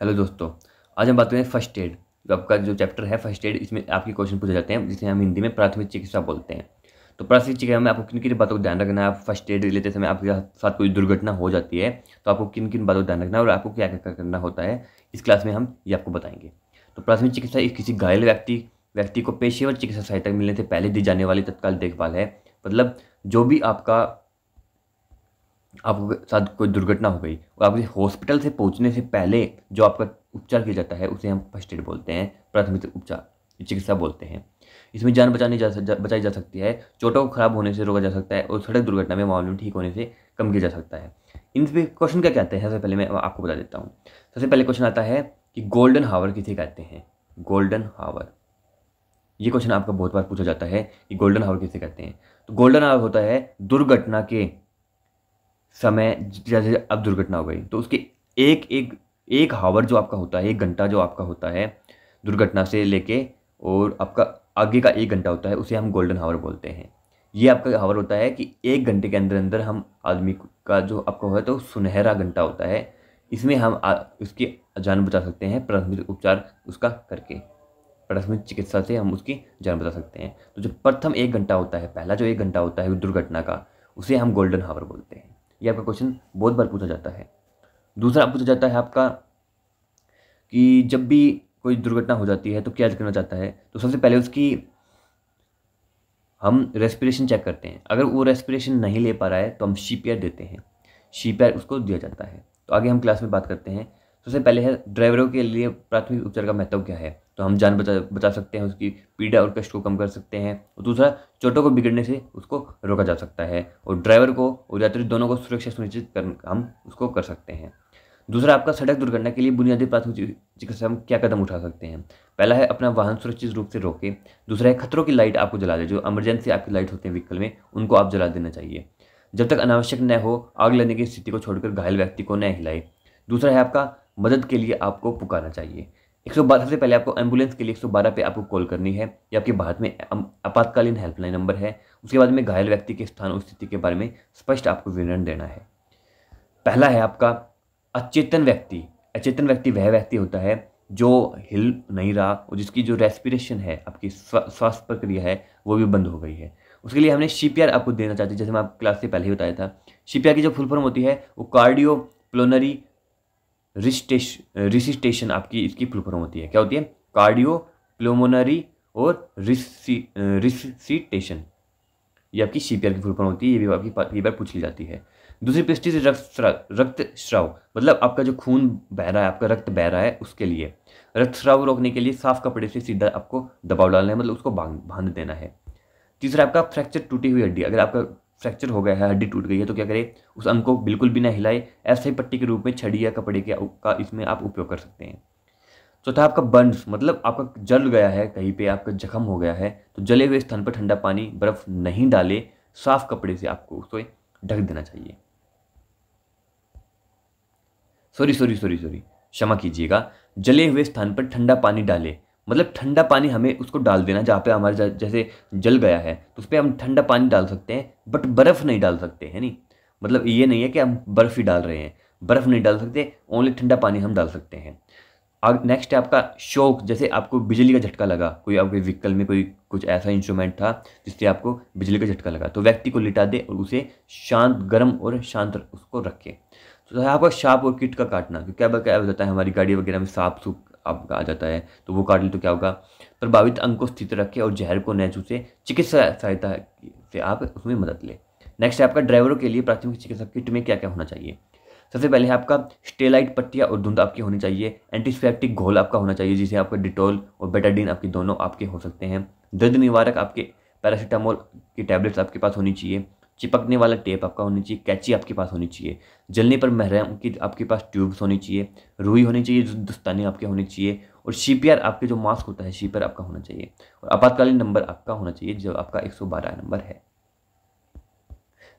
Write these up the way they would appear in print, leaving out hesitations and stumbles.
Hello दोस्तों। आज हम बात करें फर्स्ट एड। जो आपका जो चैप्टर है फर्स्ट एड, इसमें आपके क्वेश्चन पूछे जाते हैं जिसे हम हिंदी में प्राथमिक चिकित्सा बोलते हैं। तो प्राथमिक चिकित्सा में आपको किन किन बातों को ध्यान रखना है। आप फर्स्ट एड लेते समय आपके साथ कोई दुर्घटना हो जाती है तो आपको किन किन बातों को ध्यान रखना है और आपको क्या क्या करना होता है, इस क्लास में हम ये आपको बताएंगे। तो प्राथमिक चिकित्सा किसी घायल व्यक्ति को पेशेवर चिकित्सा सहायता मिलने से पहले दी जाने वाली तत्काल देखभाल है। मतलब जो भी आपके साथ कोई दुर्घटना हो गई और आपके हॉस्पिटल से पहुंचने से पहले जो आपका उपचार किया जाता है उसे हम फर्स्ट एड बोलते हैं, प्राथमिक उपचार चिकित्सा बोलते हैं। इसमें जान बचाई जा सकती है, चोटों को खराब होने से रोका जा सकता है और सड़क दुर्घटना में मामले में ठीक होने से कम किया जा सकता है। इन पे क्वेश्चन क्या कहते हैं सबसे पहले मैं आपको बता देता हूँ। सबसे पहले क्वेश्चन आता है कि गोल्डन हावर किसे कहते हैं। गोल्डन हावर, ये क्वेश्चन आपका बहुत बार पूछा जाता है कि गोल्डन हावर किसे कहते हैं। तो गोल्डन हावर होता है दुर्घटना के समय, जैसे अब दुर्घटना हो गई तो उसके एक हावर जो आपका होता है, 1 घंटा जो आपका होता है दुर्घटना से लेके और आपका आगे का 1 घंटा होता है, उसे हम गोल्डन हावर बोलते हैं। ये आपका हावर होता है कि 1 घंटे के अंदर अंदर हम आदमी का जो आपका होता है तो सुनहरा घंटा होता है। इसमें हम उसकी जान बचा सकते हैं प्राथमिक उपचार उसका करके। प्राथमिक चिकित्सा से हम उसकी जान बचा सकते हैं। तो जो प्रथम 1 घंटा होता है, पहला जो 1 घंटा होता है दुर्घटना का, उसे हम गोल्डन हावर बोलते हैं। ये आपका क्वेश्चन बहुत बार पूछा जाता है। दूसरा पूछा जाता है आपका कि जब भी कोई दुर्घटना हो जाती है तो क्या करना चाहता है। तो सबसे पहले उसकी हम रेस्पिरेशन चेक करते हैं। अगर वो रेस्पिरेशन नहीं ले पा रहा है तो हम सीपीआर देते हैं, सीपीआर उसको दिया जाता है। तो आगे हम क्लास में बात करते हैं। सबसे पहले है ड्राइवरों के लिए प्राथमिक उपचार का महत्व क्या है। तो हम जान बचा सकते हैं, उसकी पीड़ा और कष्ट को कम कर सकते हैं। और दूसरा, चोटों को बिगड़ने से उसको रोका जा सकता है और ड्राइवर को और यात्री दोनों को सुरक्षा सुनिश्चित कर हम उसको कर सकते हैं। दूसरा, आपका सड़क दुर्घटना के लिए बुनियादी प्राथमिक चिकित्सा हम क्या कदम उठा सकते हैं। पहला है अपना वाहन सुरक्षित रूप से रोके। दूसरा है खतरों की लाइट आपको जला दे, जो इमरजेंसी आपकी लाइट होते हैं व्हीकल में उनको आप जला देना चाहिए। जब तक अनावश्यक न हो आग लगने की स्थिति को छोड़कर घायल व्यक्ति को न हिलाए। दूसरा है आपका मदद के लिए आपको पुकारना चाहिए। 112, सबसे पहले आपको एम्बुलेंस के लिए 112 पे आपको कॉल करनी है। ये आपके भारत में आपातकालीन हेल्पलाइन नंबर है। उसके बाद में घायल व्यक्ति के स्थान और स्थिति के बारे में स्पष्ट आपको विवरण देना है। पहला है आपका अचेतन व्यक्ति। अचेतन व्यक्ति वह व्यक्ति होता है जो हिल नहीं रहा और जिसकी जो रेस्पिरेशन है, आपकी श्वास प्रक्रिया है, वो भी बंद हो गई है। उसके लिए हमने सीपीआर आपको देना चाहते हैं, जैसे मैं आप क्लास से पहले ही बताया था। सीपीआर की जो फुल फॉर्म होती है वो कार्डियो प्लोनरी रिसिस्टेशन, आपकी इसकी फुल फॉर्म होती है। क्या होती है? कार्डियो प्लोमोनरी और रिसिस्टेशन, ये आपकी सीपीआर की फुल फॉर्म होती है। ये भी आपकी कई बार पूछ ली जाती है। दूसरी परिस्थिति से रक्त स्राव, मतलब आपका जो खून बह रहा है, आपका रक्त बह रहा है, उसके लिए रक्त स्राव रोकने के लिए साफ कपड़े से सीधा आपको दबाव डालना है, मतलब उसको बांध देना है। तीसरा आपका फ्रैक्चर, टूटी हुई हड्डी। अगर आपका फ्रैक्चर हो गया है, हड्डी टूट गई है, तो क्या करें? उस अंग को बिल्कुल भी ना हिलाए, ऐसे ही पट्टी के रूप में छड़ी या कपड़े का इसमें आप उपयोग कर सकते हैं। चौथा आपका बर्न्स, मतलब आपका जल गया है, कहीं पे आपका जख्म हो गया है, तो जले हुए स्थान पर ठंडा पानी बर्फ नहीं डाले, साफ कपड़े से आपको उसको ढक देना चाहिए। सॉरी, क्षमा कीजिएगा। जले हुए स्थान पर ठंडा पानी डाले, मतलब ठंडा पानी हमें उसको डाल देना जहाँ पे हमारे जैसे जल गया है, तो उस पर हम ठंडा पानी डाल सकते हैं, बट बर्फ़ नहीं डाल सकते हैं। नहीं, मतलब ये नहीं है कि हम बर्फ़ ही डाल रहे हैं, बर्फ़ नहीं डाल सकते, ओनली ठंडा पानी हम डाल सकते हैं। नेक्स्ट है आपका शॉक। जैसे आपको बिजली का झटका लगा, कोई आपके व्हीकल में कोई कुछ ऐसा इंस्ट्रूमेंट था जिससे आपको बिजली का झटका लगा, तो व्यक्ति को लिटा दे और उसे शांत, गर्म और शांत उसको रखे। तो आपका सांप और कीट का काटना, क्योंकि क्या हो जाता है हमारी गाड़ी वगैरह में सांप सूप आपका आ जाता है, तो वो काट ले तो क्या होगा? प्रभावित अंग को स्थित रखे और जहर को न चूसे, चिकित्सा सहायता से आप उसमें मदद ले। नेक्स्ट है आपका ड्राइवरों के लिए प्राथमिक चिकित्सा किट में क्या क्या होना चाहिए। सबसे पहले है आपका स्टेलाइट पट्टियाँ और धुंध आपकी होनी चाहिए। एंटीसेप्टिक घोल आपका होना चाहिए, जिसे आपका डिटॉल और बेटाडीन आपके दोनों आपके हो सकते हैं। दर्द निवारक आपके पैरासीटामोल की टैबलेट्स आपके पास होनी चाहिए। चिपकने वाला टेप आपका होनी चाहिए। कैंची आपके पास होनी चाहिए। जलने पर महरम की आपके पास ट्यूब्स होनी चाहिए। रुई होनी चाहिए, दस्ताने आपके होने चाहिए। और सीपीआर आपके जो मास्क होता है, सीपीआर आपका होना चाहिए। और आपातकालीन नंबर आपका होना चाहिए, जो आपका 112 नंबर है।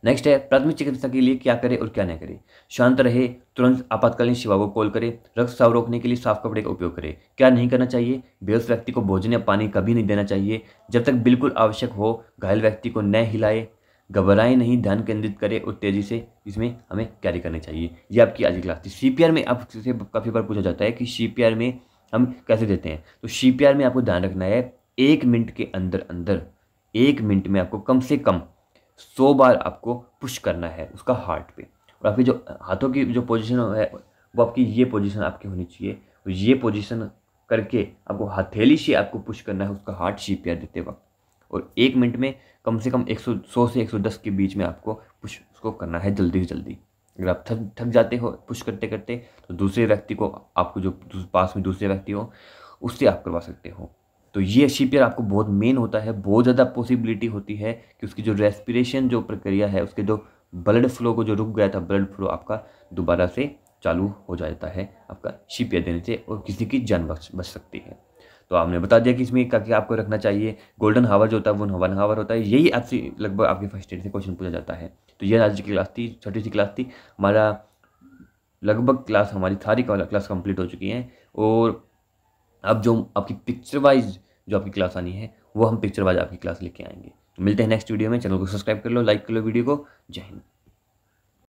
नेक्स्ट है प्राथमिक चिकित्सा के लिए क्या करें और क्या न करें। शांत रहे, तुरंत आपातकालीन सेवा को कॉल करें, रक्त स्राव रोकने के लिए साफ कपड़े का उपयोग करें। क्या नहीं करना चाहिए? बेहोश व्यक्ति को भोजन या पानी कभी नहीं देना चाहिए। जब तक बिल्कुल आवश्यक हो घायल व्यक्ति को न हिलाए, घबराएं नहीं, ध्यान केंद्रित करें और तेज़ी से इसमें हमें कैरी करनी चाहिए। ये आपकी आज की क्लास थी। CPR में आपसे काफ़ी बार पूछा जाता है कि CPR में हम कैसे देते हैं। तो CPR में आपको ध्यान रखना है 1 मिनट के अंदर अंदर 1 मिनट में आपको कम से कम 100 बार आपको पुश करना है उसका हार्ट पे। और आपकी जो हाथों की जो पोजीशन है वो आपकी ये पोजीशन आपकी होनी चाहिए। तो ये पोजीशन करके आपको हथेली से आपको पुश करना है उसका हार्ट CPR देते वक्त। और 1 मिनट में कम से कम 100 से 110 के बीच में आपको पुश उसको करना है जल्दी से जल्दी। अगर आप थक जाते हो पुश करते करते तो दूसरे व्यक्ति को, आपको जो पास में दूसरे व्यक्ति हो उससे आप करवा सकते हो। तो ये CPR आपको बहुत मेन होता है। बहुत ज़्यादा पॉसिबिलिटी होती है कि उसकी जो रेस्पिरेशन जो प्रक्रिया है, उसके जो ब्लड फ्लो को जो रुक गया था, ब्लड फ्लो आपका दोबारा से चालू हो जाता है आपका CPR देने से, और किसी की जान बच सकती है। तो आपने बता दिया कि इसमें क्या क्या आपको रखना चाहिए। गोल्डन हावर जो होता है वो 1 हावर होता है। यही आपसे लगभग आपके फर्स्ट ईयर से क्वेश्चन पूछा जाता है। तो ये आज की क्लास थी, छोटी सी क्लास थी। हमारा लगभग क्लास हमारी सारी क्लास कंप्लीट हो चुकी हैं। और अब जो आपकी पिक्चर वाइज जो आपकी क्लास आनी है वो हम पिक्चर वाइज आपकी क्लास लेके आएंगे। तो मिलते हैं नेक्स्ट वीडियो में। चैनल को सब्सक्राइब कर लो, लाइक कर लो वीडियो को। जय हिंद।